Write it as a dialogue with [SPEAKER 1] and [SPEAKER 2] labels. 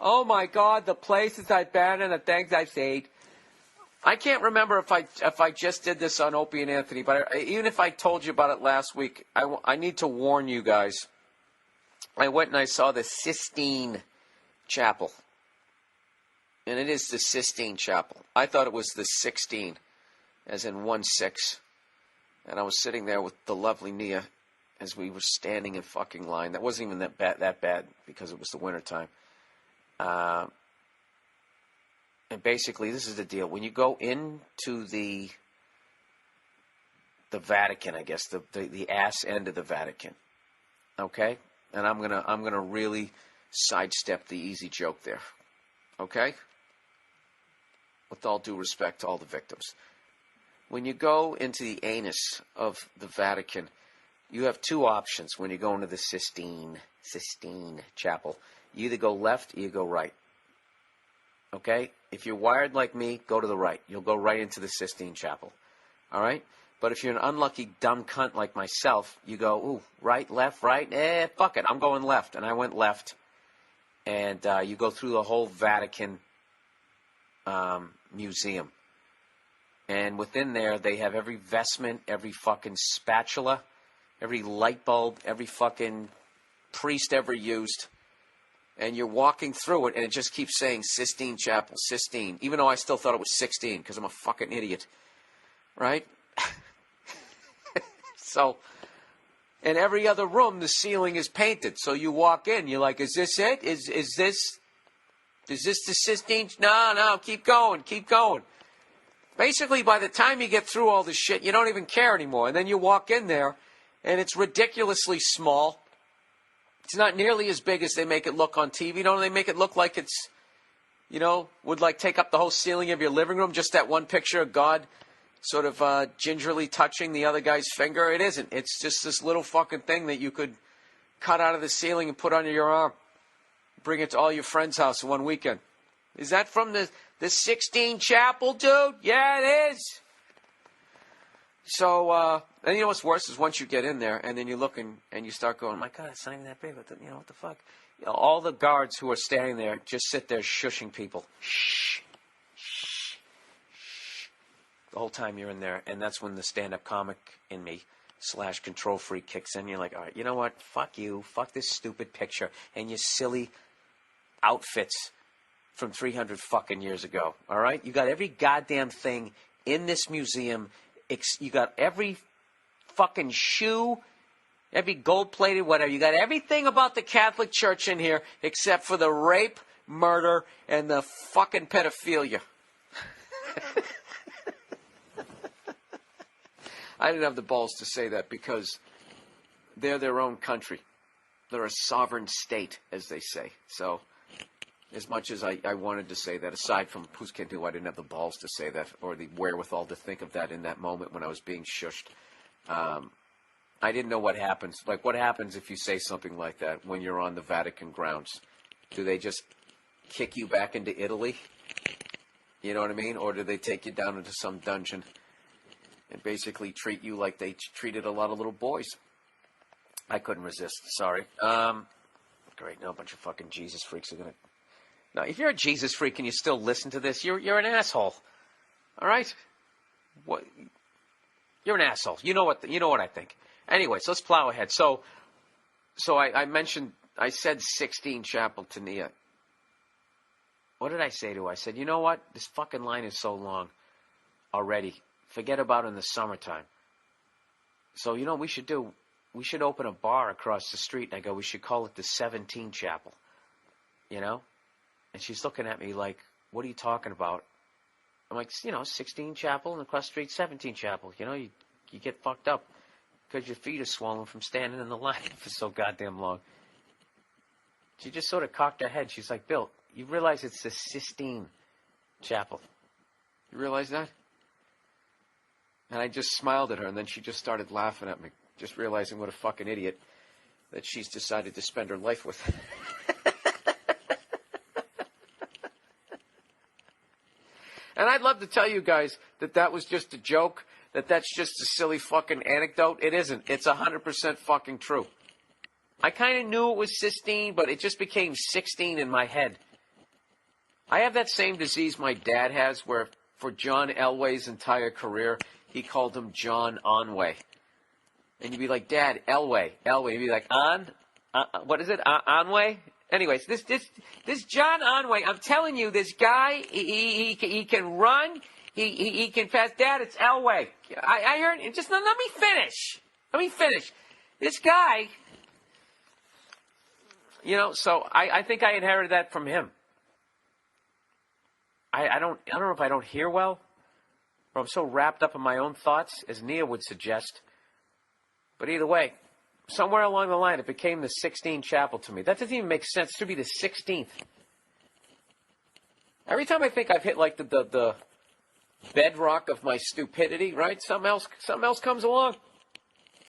[SPEAKER 1] Oh my God, the places I've been and the things I've seen. I can't remember if I just did this on Opie and Anthony, but even if I told you about it last week, I need to warn you guys. I went and I saw the Sistine Chapel. And it is the Sistine Chapel. I thought it was the 16, as in 1-6. And I was sitting there with the lovely Nia as we were standing in fucking line. That wasn't even that bad because it was the wintertime. And basically, this is the deal. When you go into the Vatican, I guess, the ass end of the Vatican, okay? And I'm gonna really sidestep the easy joke there, okay? With all due respect to all the victims. When you go into the anus of the Vatican, you have two options when you go into the Sistine Chapel. You either go left or you go right. Okay? If you're wired like me, go to the right. You'll go right into the Sistine Chapel. All right? But if you're an unlucky dumb cunt like myself, you go, ooh, right, left, right, fuck it, I'm going left. And I went left. And you go through the whole Vatican museum. And within there, they have every vestment, every fucking spatula, every light bulb, every fucking priest ever used. And you're walking through it, and it just keeps saying Sistine Chapel, Sistine, even though I still thought it was 16, because I'm a fucking idiot. Right? So, in every other room, the ceiling is painted. So you walk in, you're like, is this it? Is this the Sistine? No, keep going. Basically, by the time you get through all this shit, you don't even care anymore. And then you walk in there, and it's ridiculously small. It's not nearly as big as they make it look on TV. Don't they make it look like it's, would like take up the whole ceiling of your living room? Just that one picture of God sort of gingerly touching the other guy's finger? It isn't. It's just this little fucking thing that you could cut out of the ceiling and put under your arm. Bring it to all your friends' house in one weekend. Is that from the Sistine Chapel, dude? Yeah, it is. So, and you know what's worse is once you get in there and then you look and you start going, my God, it's not even that big. What the fuck? All the guards who are standing there just sit there shushing people. Shh. The whole time you're in there. And that's when the stand-up comic in me / control freak kicks in. You're like, all right, you know what? Fuck you. Fuck this stupid picture and your silly outfits from 300 fucking years ago. All right? You got every goddamn thing in this museum. You got every fucking shoe, every gold-plated whatever. You got everything about the Catholic Church in here except for the rape, murder, and the fucking pedophilia. I didn't have the balls to say that because they're their own country. They're a sovereign state, as they say. So, as much as I wanted to say that, aside from who's can do, I didn't have the balls to say that or the wherewithal to think of that in that moment when I was being shushed. I didn't know what happens. Like, what happens if you say something like that when you're on the Vatican grounds? Do they just kick you back into Italy? You know what I mean? Or do they take you down into some dungeon and basically treat you like they treated a lot of little boys? I couldn't resist. Sorry. Great. Now a bunch of fucking Jesus freaks are going to... Now, if you're a Jesus freak and you still listen to this, you're an asshole. All right? What? You're an asshole. You know what I think. Anyways, let's plow ahead. So I said 16 Chapel to Nia. What did I say to her? I said, you know what? This fucking line is so long already. Forget about it in the summertime. So, you know what we should do? We should open a bar across the street. And I go, we should call it the 17 Chapel. You know? And she's looking at me like, what are you talking about? I'm like, 16 Chapel and across the street, 17 Chapel. You know, you get fucked up because your feet are swollen from standing in the line for so goddamn long. She just sort of cocked her head. She's like, Bill, you realize it's the Sistine Chapel. You realize that? And I just smiled at her, and then she just started laughing at me, just realizing what a fucking idiot that she's decided to spend her life with. And I'd love to tell you guys that was just a joke, that's just a silly fucking anecdote. It isn't. It's 100% fucking true. I kind of knew it was Sistine, but it just became 16 in my head. I have that same disease my dad has, where for John Elway's entire career, he called him John Onway. And you'd be like, Dad, Elway. You'd be like, what is it? Onway? Anyways, this John Onway, I'm telling you, this guy, he can run, he can pass. Dad, it's Elway. I heard, just let me finish. Let me finish. This guy, so I think I inherited that from him. I don't know if I don't hear well, or I'm so wrapped up in my own thoughts, as Nia would suggest. But either way, somewhere along the line, it became the Sistine Chapel to me. That doesn't even make sense. It should be the 16th. Every time I think I've hit like the bedrock of my stupidity, right? Something else comes along.